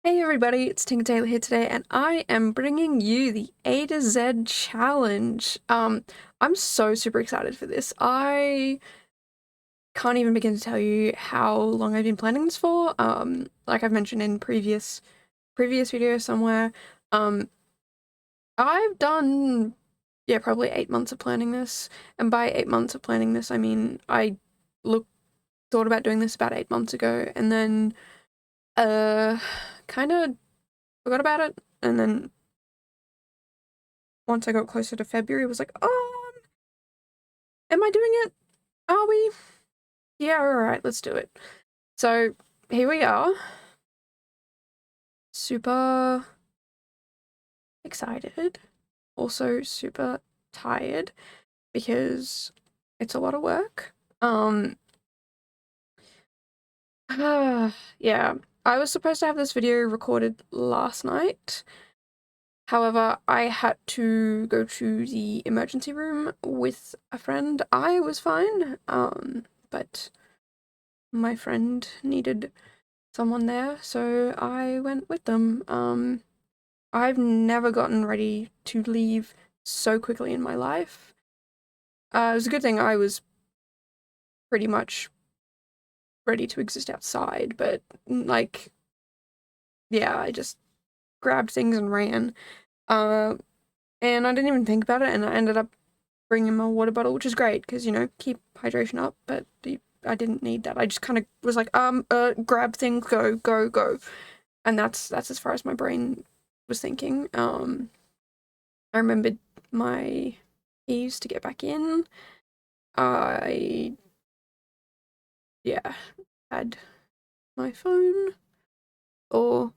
Hey everybody, it's Tinker Tailor here today, and I am bringing you the A to Z challenge. I'm so super excited for this. I can't even begin to tell you how long I've been planning this for. Like I've mentioned in previous videos somewhere, um, I've done, yeah, probably 8 months of planning this, and by 8 months of planning this, I mean I look thought about doing this about 8 months ago, and then uh, kind of forgot about it, and then once I got closer to February, was like, am I doing it? Are we? Yeah, alright, let's do it. So here we are. Super excited. Also super tired because it's a lot of work. Yeah. I was supposed to have this video recorded last night. However, I had to go to the emergency room with a friend. I was fine, but my friend needed someone there, so I went with them. I've never gotten ready to leave so quickly in my life. It was a good thing I was pretty much ready to exist outside, but like, yeah, I just grabbed things and ran. Uh, and I didn't even think about it, and I ended up bringing my water bottle, which is great because, you know, keep hydration up, but I didn't need that. I just kind of was like, grab things, go, go, go. And that's as far as my brain was thinking. I remembered my keys to get back in. I, yeah, had my phone, or,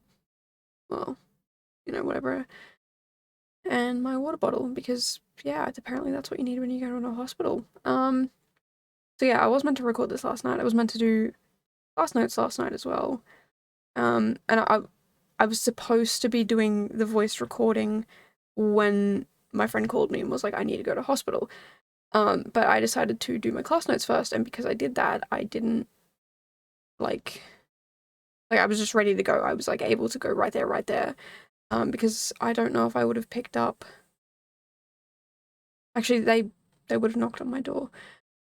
well, you know, whatever, and my water bottle, because, yeah, apparently that's what you need when you go to a hospital. So yeah, I was meant to record this last night. I was meant to do class notes last night as well. And I was supposed to be doing the voice recording when my friend called me and was like, I need to go to hospital. But I decided to do my class notes first, and because I did that, I didn't like I was just ready to go. I was like able to go right there, right there. Because I don't know if I would have picked up. Actually, they would have knocked on my door.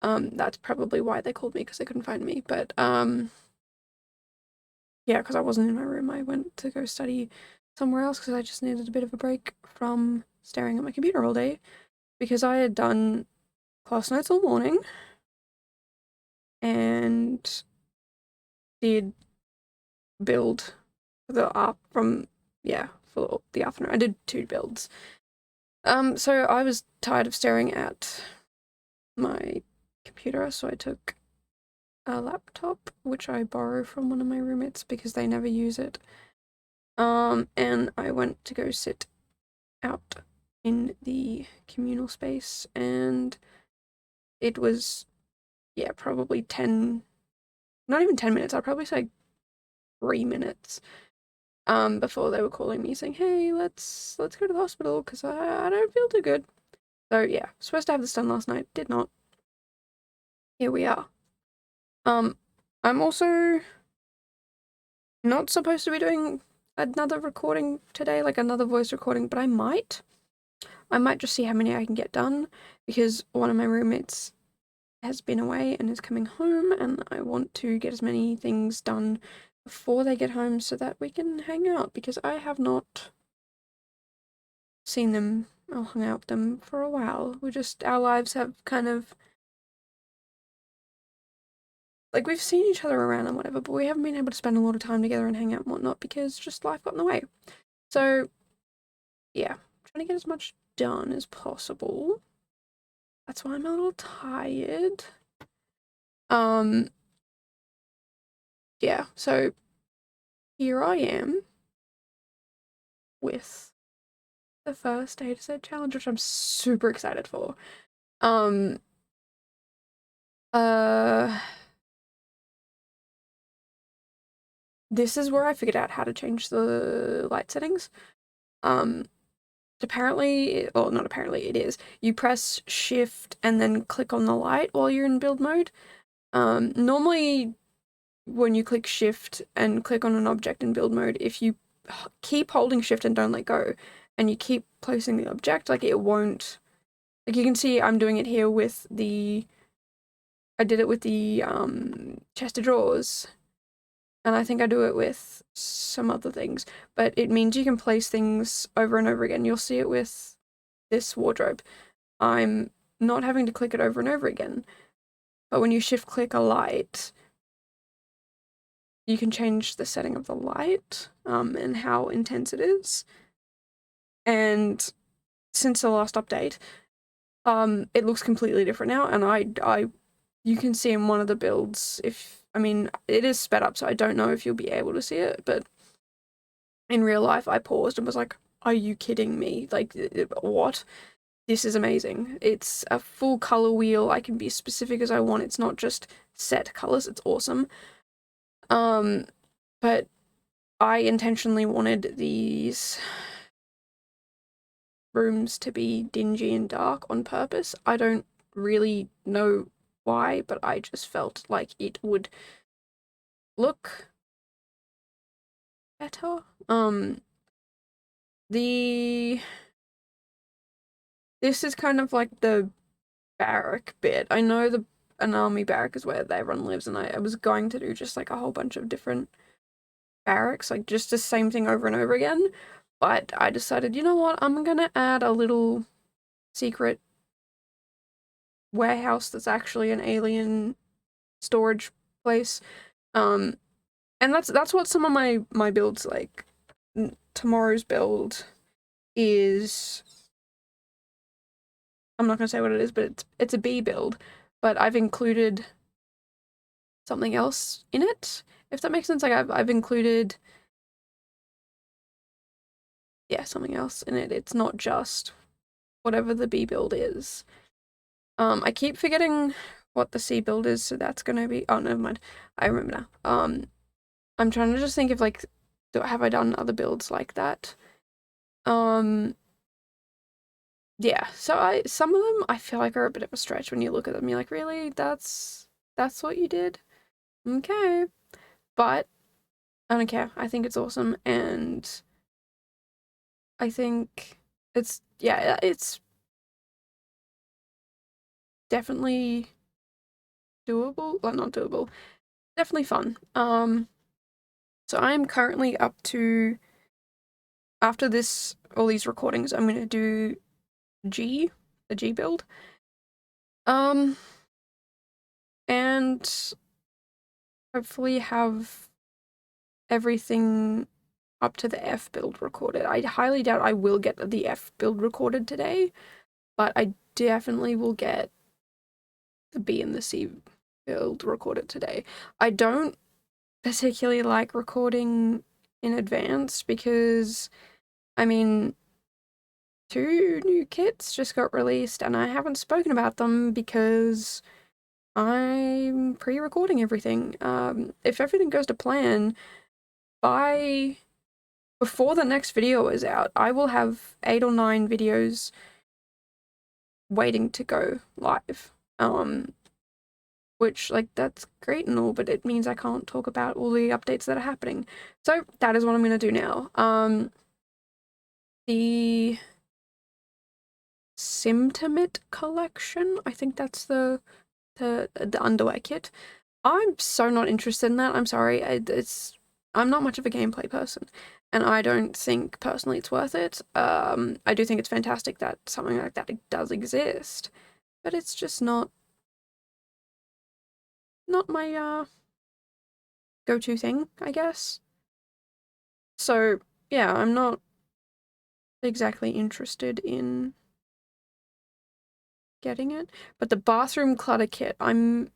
That's probably why they called me, because they couldn't find me. But yeah, because I wasn't in my room, I went to go study somewhere else because I just needed a bit of a break from staring at my computer all day, because I had done class notes all morning and did build for the afternoon. I did 2 builds. So I was tired of staring at my computer, so I took a laptop, which I borrow from one of my roommates because they never use it. And I went to go sit out in the communal space, and it was, yeah, probably 10, not even 10 minutes, I'd probably say 3 minutes, before they were calling me saying, hey, let's go to the hospital because I don't feel too good. So yeah, supposed to have this done last night, did not. Here we are. I'm also not supposed to be doing another recording today, like another voice recording, but I might. I might just see how many I can get done, because one of my roommates has been away and is coming home, and I want to get as many things done before they get home so that we can hang out, because I have not seen them or hung out with them for a while. Our lives have kind of, like, we've seen each other around and whatever, but we haven't been able to spend a lot of time together and hang out and whatnot because just life got in the way. So, yeah, trying to get as much done as possible. That's why I'm a little tired. Yeah, so here I am with the first A to Z challenge, which I'm super excited for. Um, uh, this is where I figured out how to change the light settings. Apparently, or not apparently, it is. You press shift and then click on the light while you're in build mode. Normally when you click shift and click on an object in build mode, if you keep holding shift and don't let go, and you keep placing the object, like it won't, like you can see I'm doing it here with the, I did it with the chest of drawers, and I think I do it with some other things, but it means you can place things over and over again. You'll see it with this wardrobe. I'm not having to click it over and over again, but when you shift click a light, you can change the setting of the light and how intense it is. And since the last update, it looks completely different now, and you can see in one of the builds, I mean, it is sped up, so I don't know if you'll be able to see it, but in real life, I paused and was like, are you kidding me? Like, what? This is amazing. It's a full color wheel. I can be as specific as I want. It's not just set colors. It's awesome. But I intentionally wanted these rooms to be dingy and dark on purpose. I don't really know why, but I just felt like it would look better. This is kind of like the barrack bit. I know an army barrack is where everyone lives, and I was going to do just like a whole bunch of different barracks, like just the same thing over and over again, but I decided, you know what, I'm gonna add a little secret warehouse that's actually an alien storage place. And that's what some of my builds like. Tomorrow's build is, I'm not gonna say what it is, but it's a bee build, but I've included something else in it, if that makes sense. Like I've included, yeah, something else in it. It's not just whatever the bee build is. I keep forgetting what the C build is, so that's gonna be, oh, never mind. I remember now. I'm trying to just think of like, have I done other builds like that? Yeah, so some of them I feel like are a bit of a stretch when you look at them. You're like, really? That's what you did? Okay. But I don't care. I think it's awesome, and I think yeah, it's definitely doable. Well, not doable. Definitely fun. So I'm currently up to, after all these recordings, I'm gonna do the G build. And hopefully have everything up to the F build recorded. I highly doubt I will get the F build recorded today, but I definitely will get the B and the C build recorded today. I don't particularly like recording in advance because, I mean, 2 new kits just got released and I haven't spoken about them because I'm pre-recording everything. If everything goes to plan, before the next video is out, I will have 8 or 9 videos waiting to go live. Which, like, that's great and all, but it means I can't talk about all the updates that are happening. So that is what I'm gonna do now. The Simtimate collection, I think that's the underwear kit. I'm so not interested in that. I'm sorry. I'm not much of a gameplay person, and I don't think personally it's worth it. I do think it's fantastic that something like that does exist, but it's just not my go-to thing, I guess. So yeah, I'm not exactly interested in getting it. But the bathroom clutter kit, I'm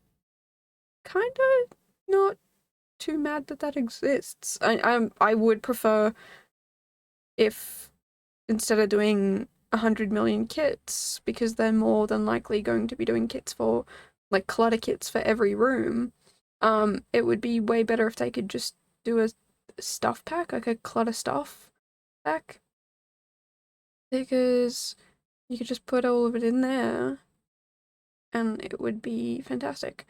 kind of not too mad that exists. I would prefer if, instead of doing 100 million kits, because they're more than likely going to be doing kits for, like, clutter kits for every room, it would be way better if they could just do a stuff pack, like a clutter stuff pack, because you could just put all of it in there and it would be fantastic.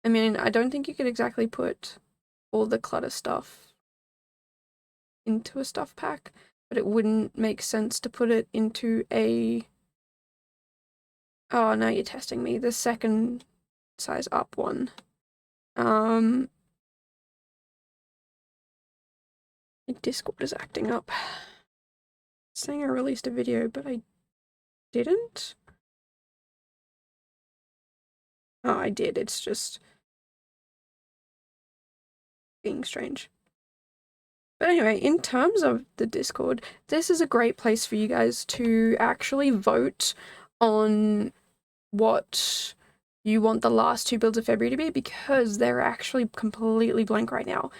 I mean, I don't think you could exactly put all the clutter stuff into a stuff pack, but it wouldn't make sense to put it into a... Oh, now you're testing me. The second size up one. My Discord is acting up. It's saying I released a video, but I didn't. Oh, I did. It's just being strange. But anyway, in terms of the Discord, this is a great place for you guys to actually vote on what you want the last 2 builds of February to be, because they're actually completely blank right now.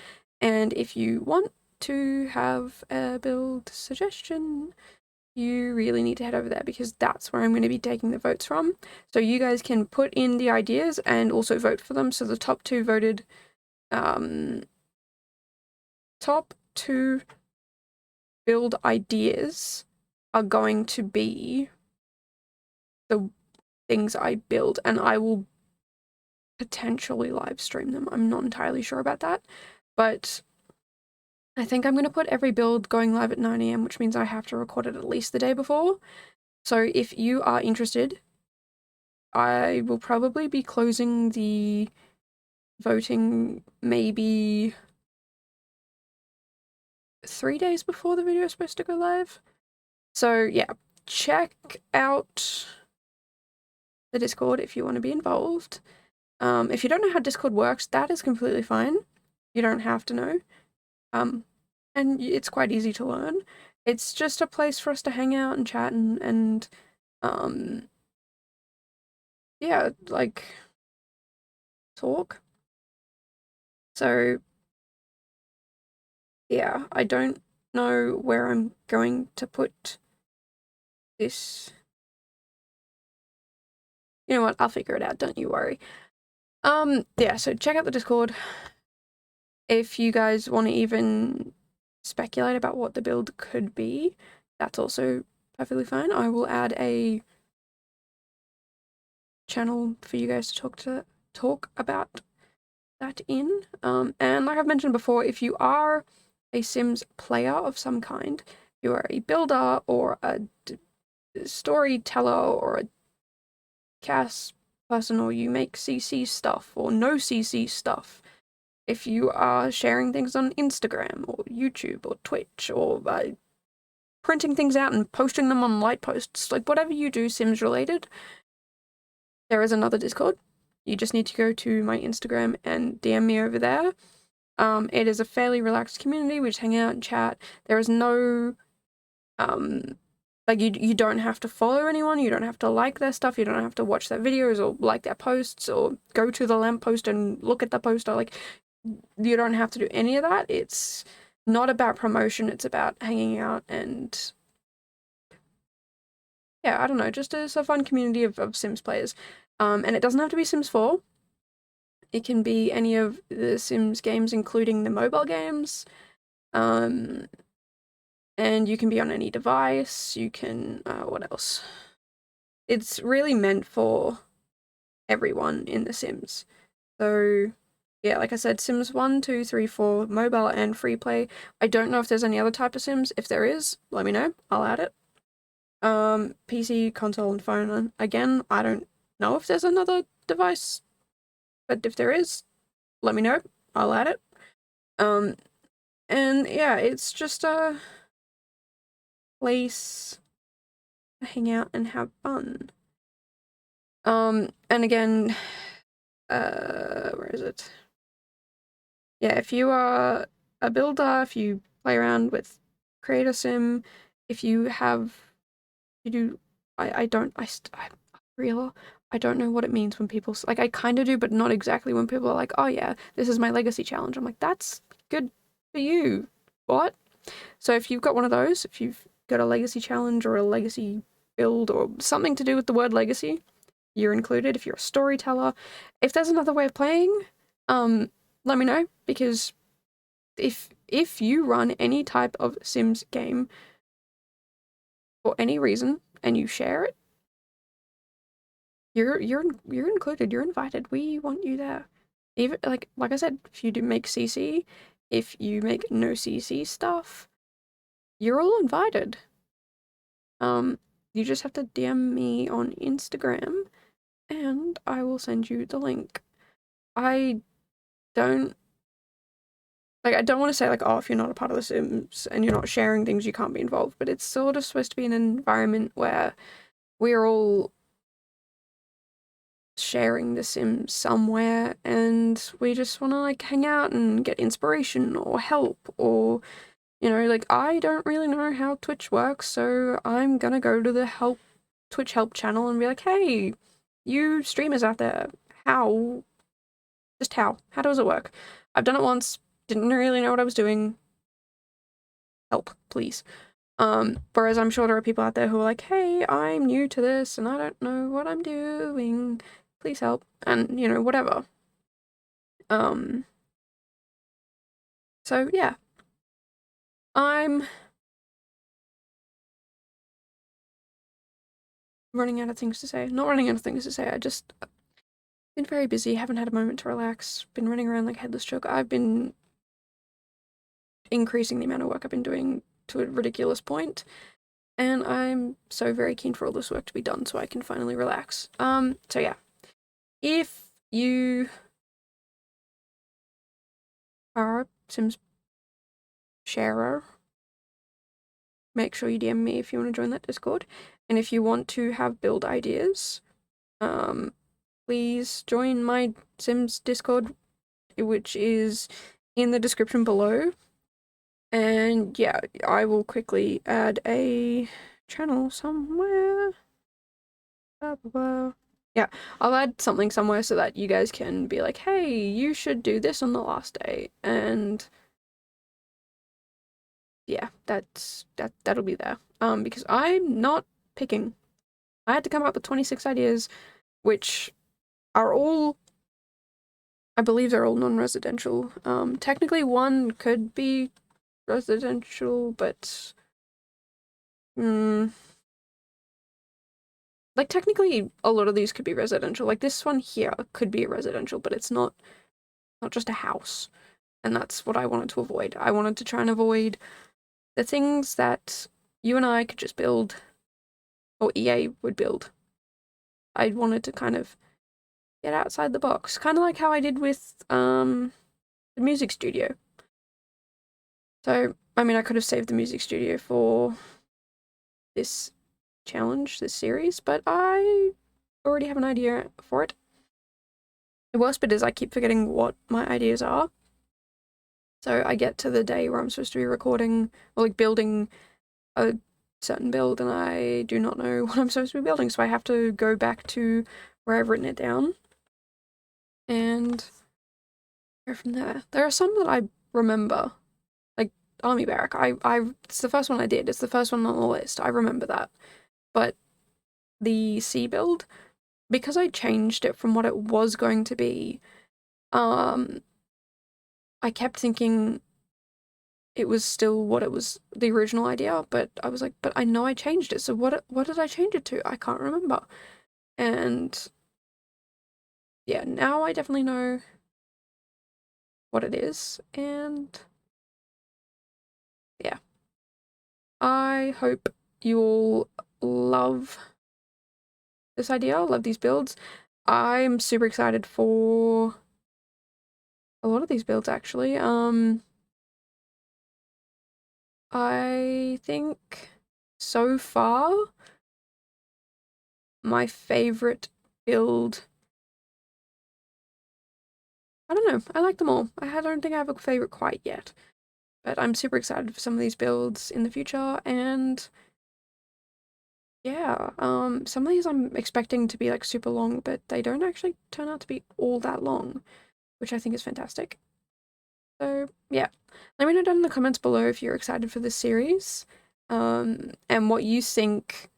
And if you want to have a build suggestion, you really need to head over there, because that's where I'm going to be taking the votes from. So you guys can put in the ideas and also vote for them. So the top 2 voted, top 2 build ideas are going to be the things I build, and I will potentially live stream them. I'm not entirely sure about that, but I think I'm going to put every build going live at 9 AM, which means I have to record it at least the day before. So if you are interested, I will probably be closing the voting maybe 3 days before the video is supposed to go live. So yeah, check out the Discord if you want to be involved. If you don't know how Discord works, that is completely fine. You don't have to know. And it's quite easy to learn. It's just a place for us to hang out and chat and yeah, like, talk. So yeah, I don't know where I'm going to put this. You know what, I'll figure it out, don't you worry. Yeah, so check out the Discord. If you guys want to even speculate about what the build could be, that's also perfectly fine. I will add a channel for you guys to talk about that in. And like I've mentioned before, if you are a Sims player of some kind, you are a builder or a storyteller or a cast person, or you make CC stuff or no CC stuff, if you are sharing things on Instagram or YouTube or Twitch, or printing things out and posting them on light posts, like whatever you do Sims related, there is another Discord. You just need to go to my Instagram and DM me over there. It is a fairly relaxed community. We just hang out and chat. There is no, like, you don't have to follow anyone. You don't have to like their stuff. You don't have to watch their videos or like their posts or go to the lamppost and look at the poster. Like, you don't have to do any of that. It's not about promotion. It's about hanging out and, yeah, I don't know, just as a fun community of Sims players. And it doesn't have to be Sims 4. It can be any of the Sims games, including the mobile games. And you can be on any device. You can, what else? It's really meant for everyone in The Sims. So, yeah, like I said, Sims 1, 2, 3, 4, mobile and free play. I don't know if there's any other type of Sims. If there is, let me know. I'll add it. PC, console, and phone. And again, I don't know if there's another device, but if there is, let me know. I'll add it. And yeah, it's just a place to hang out and have fun. And again, where is it? Yeah, if you are a builder, if you play around with Creator Sim, if you have, you do, I don't know what it means when people, like, I kind of do, but not exactly, when people are like, oh yeah, this is my legacy challenge. I'm like, that's good for you. What? So if you've got one of those, if you've got a legacy challenge or a legacy build or something to do with the word legacy, you're included. If you're a storyteller, if there's another way of playing, let me know, because if you run any type of Sims game for any reason and you share it, you're included. You're invited. We want you there. Even like I said, if you do make CC, if you make no CC stuff, you're all invited. You just have to DM me on Instagram and I will send you the link. I don't want to say like, oh, if you're not a part of the Sims and you're not sharing things, you can't be involved, but it's sort of supposed to be an environment where we're all sharing the Sims somewhere and we just want to like hang out and get inspiration or help, or you know, like I don't really know how Twitch works, so I'm gonna go to the Twitch help channel and be like, hey, you streamers out there, how does it work? I've done it once, didn't really know what I was doing, help please. Whereas I'm sure there are people out there who are like, hey, I'm new to this and I don't know what I'm doing, please help, and you know, whatever. So yeah, I'm running out of things to say. Not running out of things to say, I just been very busy, haven't had a moment to relax, been running around like a headless chook. I've been increasing the amount of work I've been doing to a ridiculous point, and I'm so very keen for all this work to be done so I can finally relax. So yeah, if you are a Sims sharer, make sure you DM me if you want to join that Discord, and if you want to have build ideas, please join my Sims Discord, which is in the description below. And yeah, I will quickly add a channel somewhere. Blah, blah, blah. Yeah, I'll add something somewhere so that you guys can be like, hey, you should do this on the last day. And yeah, that'll be there. Because I'm not picking. I had to come up with 26 ideas, which are all, I believe they're all non-residential. Technically one could be residential, but like technically a lot of these could be residential. Like this one here could be a residential, but it's not just a house. And that's what I wanted to avoid. I wanted to try and avoid the things that you and I could just build, or EA would build. I wanted to kind of get outside the box, kind of like how I did with the music studio. So, I mean, I could have saved the music studio for this challenge, this series, but I already have an idea for it. The worst bit is I keep forgetting what my ideas are. So I get to the day where I'm supposed to be recording, or like building a certain build, and I do not know what I'm supposed to be building, so I have to go back to where I've written it down and go from there. There are some that I remember, like Army Barrack. It's the first one I did. It's the first one on the list. I remember that. But the C build, because I changed it from what it was going to be, I kept thinking it was still what it was, the original idea, but I was like, but I know I changed it, so what did I change it to? I can't remember. And yeah, now I definitely know what it is, and yeah. I hope you all love this idea, love these builds. I'm super excited for a lot of these builds, actually. I think so far my favorite build, I don't know, I like them all. I don't think I have a favorite quite yet, but I'm super excited for some of these builds in the future, and yeah, some of these I'm expecting to be like super long, but they don't actually turn out to be all that long, which I think is fantastic. So yeah, let me know down in the comments below if you're excited for this series, and what you think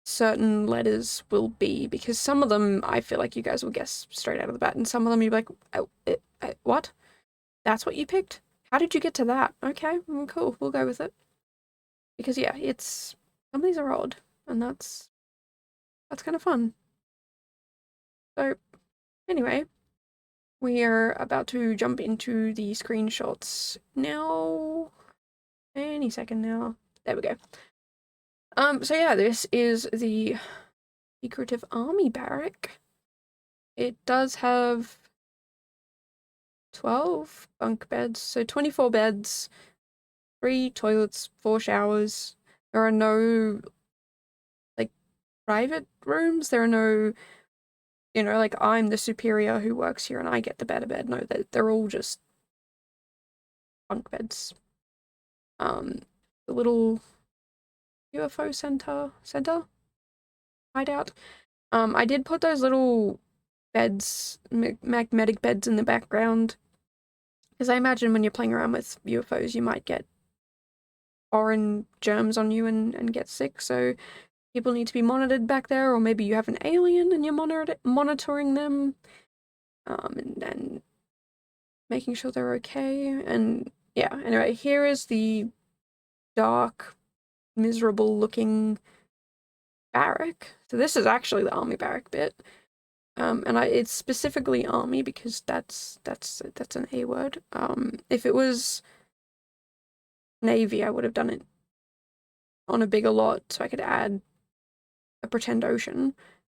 certain letters will be, because some of them I feel like you guys will guess straight out of the bat, and some of them you'll be like, oh, what? That's what you picked? How did you get to that? Okay, cool, we'll go with it. Because yeah, some of these are odd, and that's kind of fun. So anyway, we are about to jump into the screenshots now, any second now. There we go. So yeah, this is the Decorative Army Barrack. It does have 12 bunk beds, so 24 beds, 3 toilets, 4 showers. There are no, like, private rooms. There are no, like, I'm the superior who works here and I get the better bed. No, they're all just bunk beds. The little UFO center hideout. I did put those little beds, magnetic beds in the background, because I imagine when you're playing around with UFOs, you might get foreign germs on you and get sick, so people need to be monitored back there, or maybe you have an alien and you're monitoring them, and making sure they're okay, and yeah, anyway, here is the dark, miserable-looking barrack. So this is actually the army barrack bit. And it's specifically army because that's an A word. If it was navy, I would have done it on a bigger lot so I could add a pretend ocean.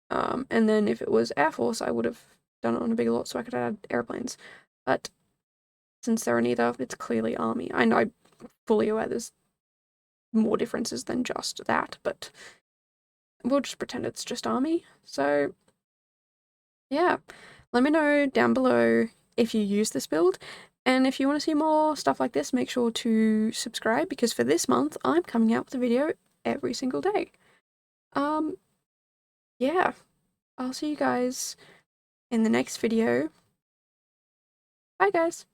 And then if it was Air Force, I would have done it on a bigger lot so I could add airplanes. But since there are neither, it's clearly army. I know, I'm fully aware there's more differences than just that, but we'll just pretend it's just army. So yeah, let me know down below if you use this build, and if you want to see more stuff like this, make sure to subscribe, because for this month, I'm coming out with a video every single day. Yeah, I'll see you guys in the next video. Bye, guys!